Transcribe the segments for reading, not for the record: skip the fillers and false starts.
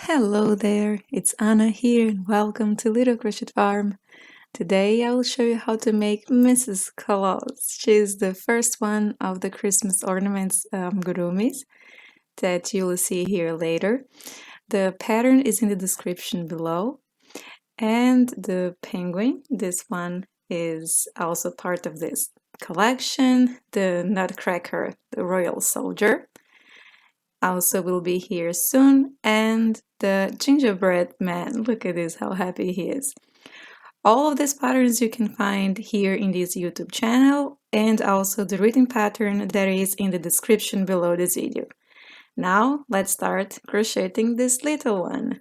Hello there, it's Anna here and welcome to Little Crochet Farm. Today I will show you how to make Mrs. Claus. She's the first one of the Christmas Ornaments Amigurumis that you will see here later. The pattern is in the description below, and the penguin, this one, is also part of this collection. The Nutcracker, the royal soldier, also will be here soon, and the gingerbread man, look at this, how happy he is. All of these patterns you can find here in this YouTube channel, and also the written pattern that is in the description below this video. Now let's start crocheting this little one.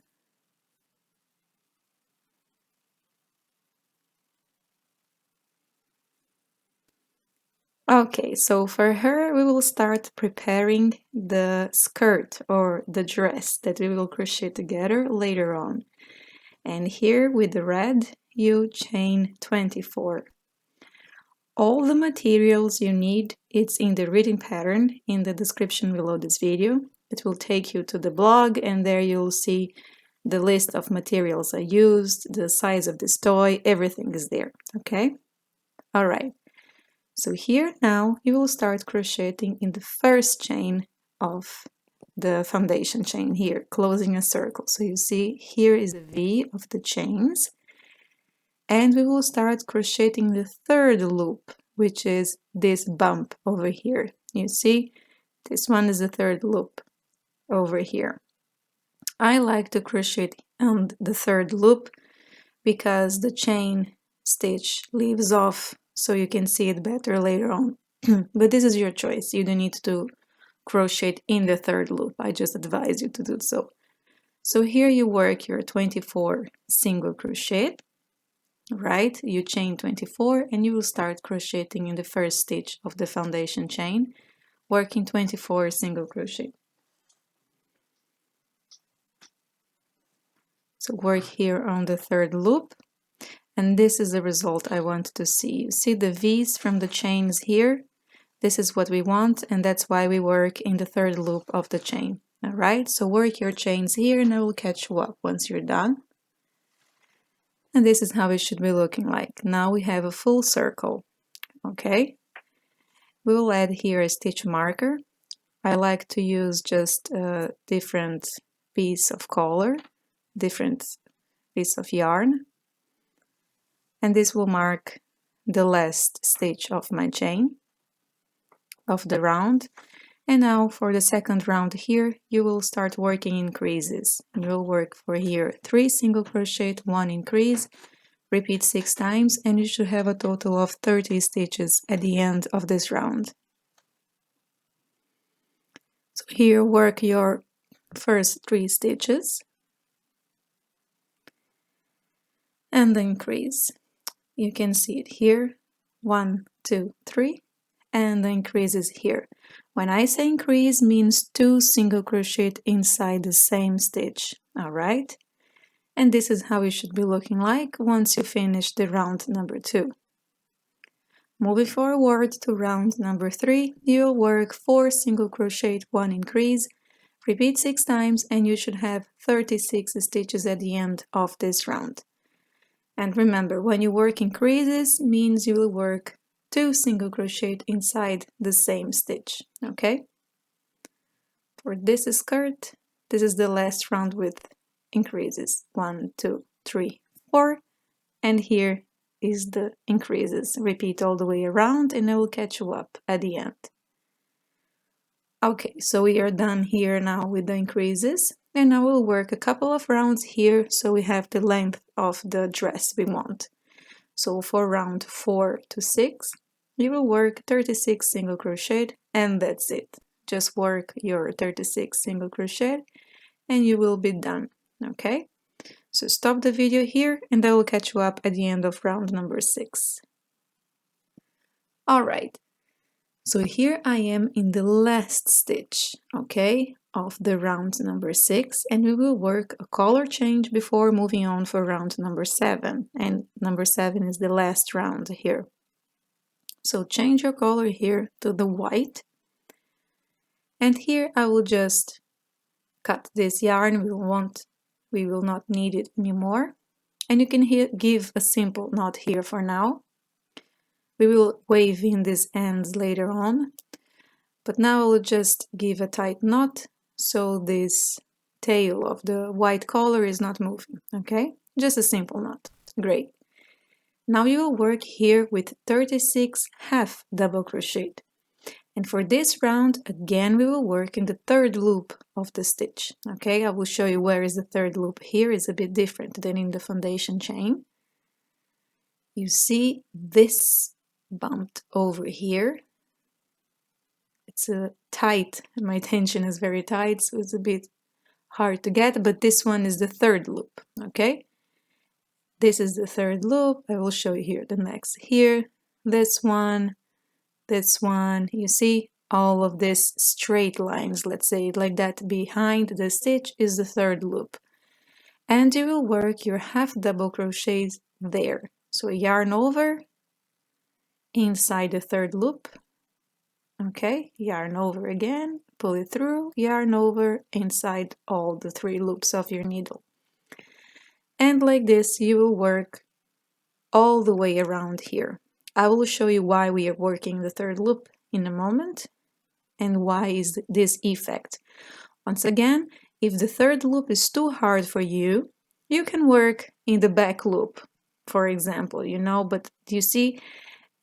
Okay, so for her we will start preparing the skirt or the dress that we will crochet together later on. And here with the red you chain 24. All the materials you need, it's in the written pattern in the description below this video. It will take you to the blog, and there you'll see the list of materials I used, the size of this toy, everything is there, okay? All right. So here now you will start crocheting in the first chain of the foundation chain here, closing a circle. So you see here is a V of the chains, and we will start crocheting the third loop, which is this bump over here. You see, this one is the third loop over here. I like to crochet on the third loop because the chain stitch leaves off, so you can see it better later on. But this is your choice. You don't need to crochet in the third loop. I just advise you to do so. So here you work your 24 single crochet, right? You chain 24 and you will start crocheting in the first stitch of the foundation chain, working 24 single crochet. So work here on the third loop. And this is the result I want to see. You see the V's from the chains here? This is what we want, and that's why we work in the third loop of the chain. All right, so work your chains here and I will catch you up once you're done. And this is how it should be looking like. Now we have a full circle, okay? We will add here a stitch marker. I like to use just a different piece of color, different piece of yarn. And this will mark the last stitch of my chain of the round. And now for the second round here you will start working increases. You will work for here 3 single crochet, 1 increase, repeat 6 times, and you should have a total of 30 stitches at the end of this round. So here work your first 3 stitches and the increase. You can see it here, 1, 2, 3, and the increase is here. When I say increase, means 2 single crochet inside the same stitch, all right? And this is how it should be looking like once you finish the round number 2. Moving forward to round number 3, you'll work 4 single crochet, 1 increase, repeat 6 times, and you should have 36 stitches at the end of this round. And remember, when you work increases, means you will work 2 single crochet inside the same stitch, okay? For this skirt, this is the last round with increases, 1, 2, 3, 4, and here is the increases. Repeat all the way around and I will catch you up at the end. Okay, so we are done here now with the increases, and I will work a couple of rounds here so we have the length of the dress we want. So for round 4 to 6, you will work 36 single crochet and that's it. Just work your 36 single crochet and you will be done, okay? So stop the video here and I will catch you up at the end of round number 6. Alright, so here I am in the last stitch, okay, of the round number 6, and we will work a color change before moving on for round number 7, and number 7 is the last round here. So change your color here to the white, and here I will just cut this yarn. We won't we will not need it anymore. And you can give a simple knot here for now. We will wave in these ends later on, but now I'll just give a tight knot so this tail of the white color is not moving, okay? Just a simple knot. Great. Now you will work here with 36 half double crochet. And for this round, again, we will work in the third loop of the stitch, okay? I will show you where is the third loop. Here is a bit different than in the foundation chain. You see this bumped over here. It's tight, and my tension is very tight, so it's a bit hard to get, but this one is the third loop, okay? This is the third loop. I will show you here the next. Here, this one, you see all of these straight lines, let's say it like that, behind the stitch is the third loop. And you will work your half double crochets there. So yarn over, inside the third loop, okay, yarn over again, pull it through, yarn over, inside all the 3 loops of your needle. And like this you will work all the way around here. I will show you why we are working the third loop in a moment and why is this effect. Once again, if the third loop is too hard for you, you can work in the back loop, for example, you know, but you see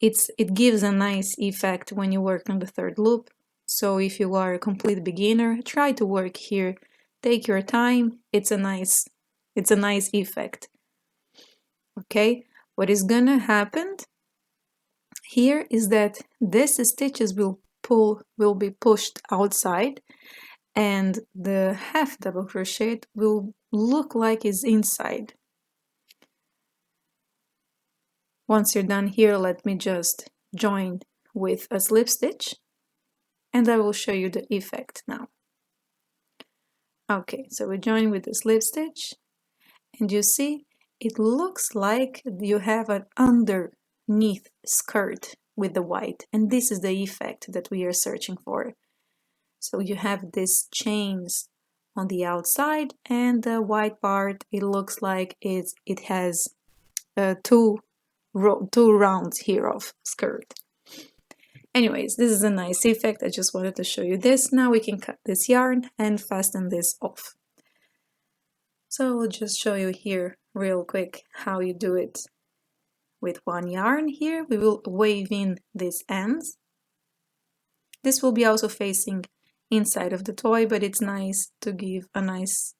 it gives a nice effect when you work on the third loop. So if you are a complete beginner, try to work here. Take your time. It's a nice effect. Okay, what is gonna happen here is that these stitches will be pushed outside and the half double crochet will look like it's inside. Once you're done here, let me just join with a slip stitch and I will show you the effect now. Okay, so we join with the slip stitch and you see it looks like you have an underneath skirt with the white, and this is the effect that we are searching for. So you have these chains on the outside and the white part, it looks like it has two rounds here of skirt. Anyways, this is a nice effect. I just wanted to show you this. Now we can cut this yarn and fasten this off. So I'll just show you here real quick how you do it with one yarn. Here we will wave in these ends. This will be also facing inside of the toy, but it's nice to give a nice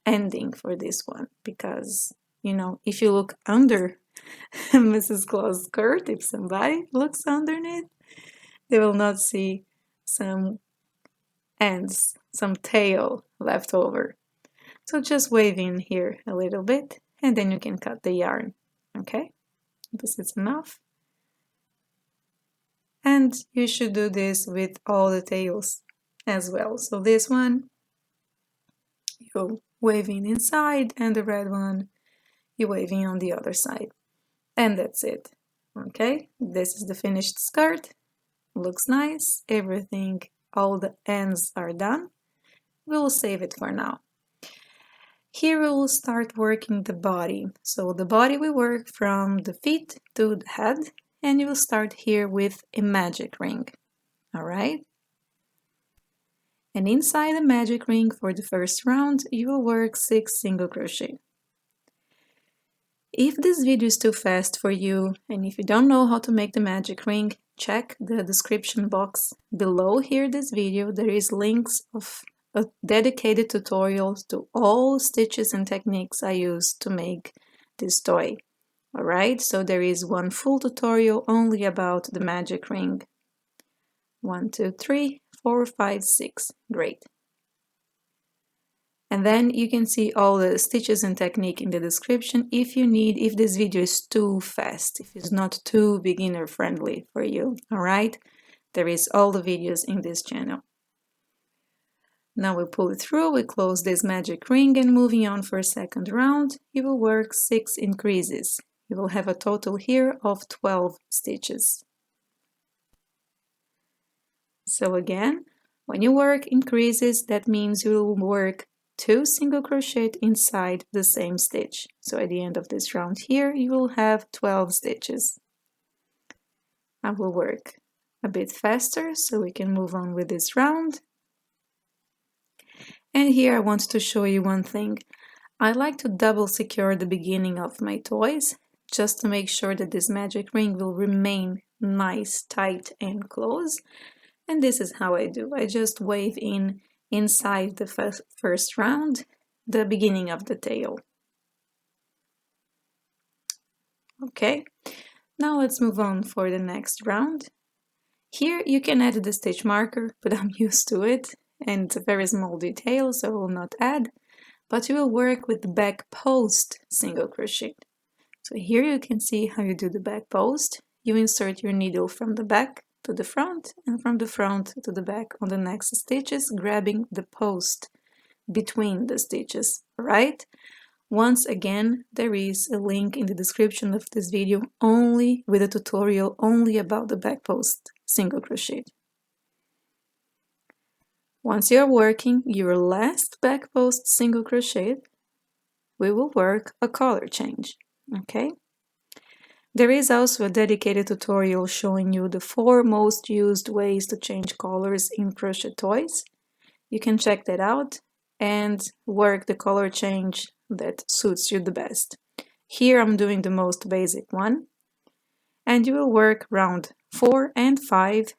ending for this one because, you know, if you look under Mrs. Claus' skirt, if somebody looks underneath, they will not see some ends, some tail left over. So just wave in here a little bit and then you can cut the yarn, okay? This is enough. And you should do this with all the tails as well. So this one, you wave in inside and the red one, you wave in on the other side. And that's it, okay? This is the finished skirt. Looks nice, everything, all the ends are done. We will save it for now. Here we will start working the body. So the body we work from the feet to the head, and you will start here with a magic ring, all right? And inside the magic ring for the first round, you will work 6 single crochet. If this video is too fast for you, and if you don't know how to make the magic ring, check the description box below here this video. There is links of a dedicated tutorials to all stitches and techniques I use to make this toy. Alright, so there is one full tutorial only about the magic ring. 1, 2, 3, 4, 5, 6. Great. And then you can see all the stitches and technique in the description if you need, if this video is too fast, if it's not too beginner friendly for you, alright? There is all the videos in this channel. Now we pull it through, we close this magic ring and moving on for a second round, you will work 6 increases. You will have a total here of 12 stitches. So again, when you work increases, that means you will work 2 single crochet inside the same stitch. So at the end of this round here, you will have 12 stitches. I will work a bit faster so we can move on with this round. And here I want to show you one thing. I like to double secure the beginning of my toys just to make sure that this magic ring will remain nice, tight and close. And this is how I do. I just wave in inside the first round the beginning of the tail. Okay, now let's move on for the next round. Here you can add the stitch marker, but I'm used to it and it's a very small detail, so I will not add. But you will work with the back post single crochet. So here you can see how you do the back post. You insert your needle from the back to the front and from the front to the back on the next stitches, grabbing the post between the stitches, right? Once again, there is a link in the description of this video only with a tutorial only about the back post single crochet. Once you are working your last back post single crochet, we will work a color change, okay? There is also a dedicated tutorial showing you the 4 most used ways to change colors in crochet toys. You can check that out and work the color change that suits you the best. Here I'm doing the most basic one, and you will work round 4 and 5,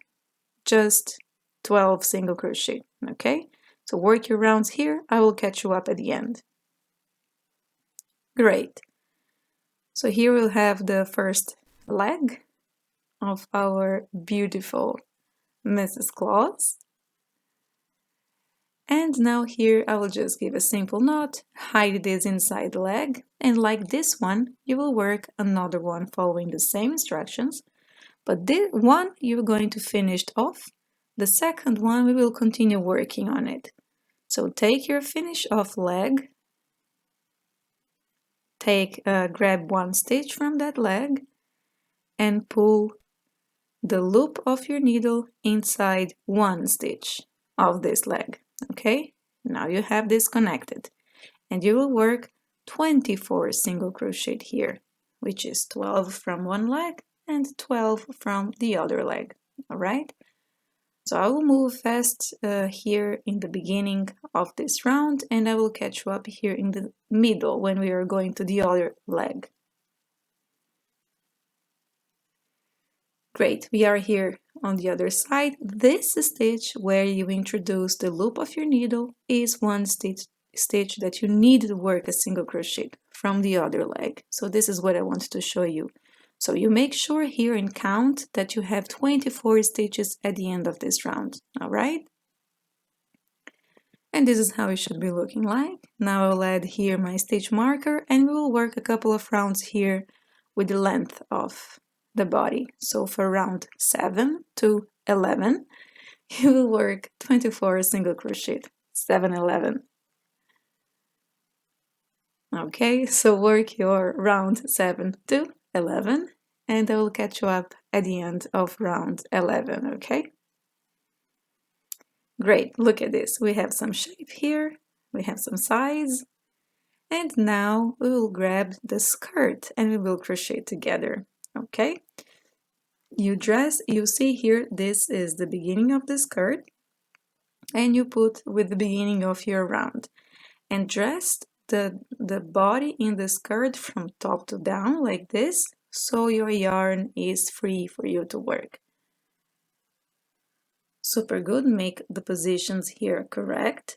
just 12 single crochet, okay? So work your rounds here, I will catch you up at the end. Great. So here we'll have the first leg of our beautiful Mrs. Claus. And now here I will just give a simple knot, hide this inside the leg, and like this one, you will work another one following the same instructions, but this one you're going to finish off, the second one we will continue working on it. So take your finish off leg, grab one stitch from that leg and pull the loop of your needle inside one stitch of this leg. Okay, now you have this connected and you will work 24 single crochet here, which is 12 from one leg and 12 from the other leg. All right, so I will move fast here in the beginning of this round and I will catch you up here in the middle when we are going to the other leg. Great, we are here on the other side. This stitch where you introduce the loop of your needle is one stitch that you need to work a single crochet from the other leg. So this is what I wanted to show you. So you make sure here and count that you have 24 stitches at the end of this round, all right? And this is how it should be looking like. Now I'll add here my stitch marker and we will work a couple of rounds here with the length of the body. So for round 7 to 11, you will work 24 single crochet, 7, 11. Okay, so work your round 7 to 11 and I will catch you up at the end of round 11, okay? Great, look at this. We have some shape here, we have some size, and now we will grab the skirt and we will crochet together, okay? You see here, this is the beginning of the skirt, and you put with the beginning of your round, and dress the body in the skirt from top to down like this, so your yarn is free for you to work. Super good, make the positions here correct.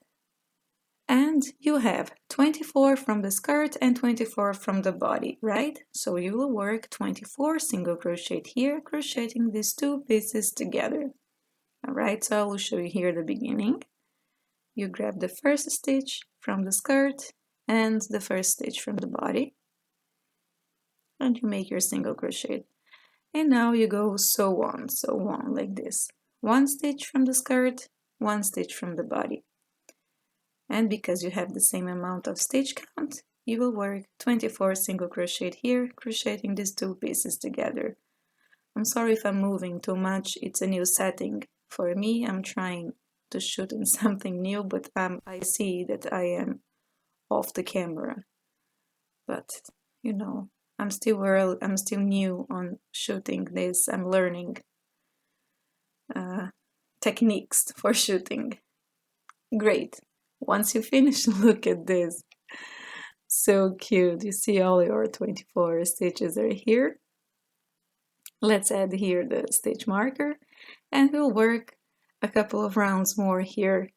And you have 24 from the skirt and 24 from the body, right? So you will work 24 single crochet here, crocheting these two pieces together. All right, so I will show you here the beginning. You grab the first stitch from the skirt and the first stitch from the body, and you make your single crochet. And now you go so on, like this. One stitch from the skirt, one stitch from the body. And because you have the same amount of stitch count, you will work 24 single crochet here, crocheting these two pieces together. I'm sorry if I'm moving too much, it's a new setting for me. I'm trying to shoot in something new, but I see that I am off the camera. But you know, I'm still new on shooting this. I'm learning techniques for shooting. Great. Once you finish, look at this. So cute. You see all your 24 stitches are here. Let's add here the stitch marker, and we'll work a couple of rounds more here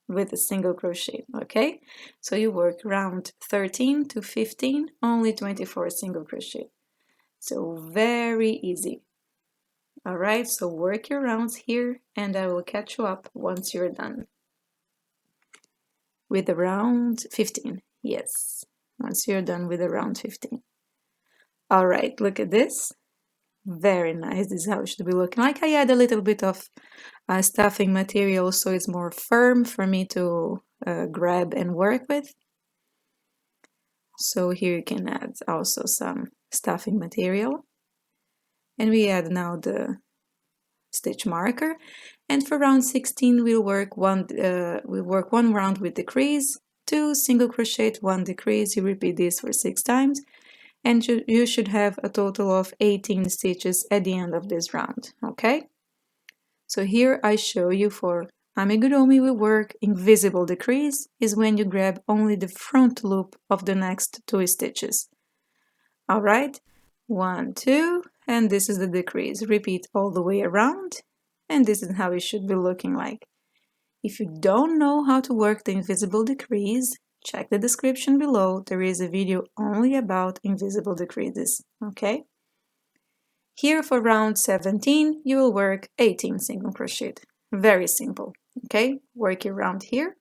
with a single crochet. Okay, so you work round 13 to 15, only 24 single crochet. So very easy. All right, so work your rounds here, and I will catch you up once you're done with the round 15. Yes, once you're done with the round 15. All right, look at this. Very nice. This is how it should be looking like. I add a little bit of stuffing material so it's more firm for me to grab and work with. So here you can add also some stuffing material. And we add now the stitch marker. And for round 16 we'll work one round with decrease, 2 single crochet, 1 decrease. You repeat this for 6 times. And you should have a total of 18 stitches at the end of this round, okay? So here I show you for amigurumi we work invisible decrease is when you grab only the front loop of the next 2 stitches. All right, 1, 2, and this is the decrease. Repeat all the way around, and this is how it should be looking like. If you don't know how to work the invisible decrease, check the description below. There is a video only about invisible decreases, okay? Here for round 17, you will work 18 single crochet. Very simple, okay? Work your round here.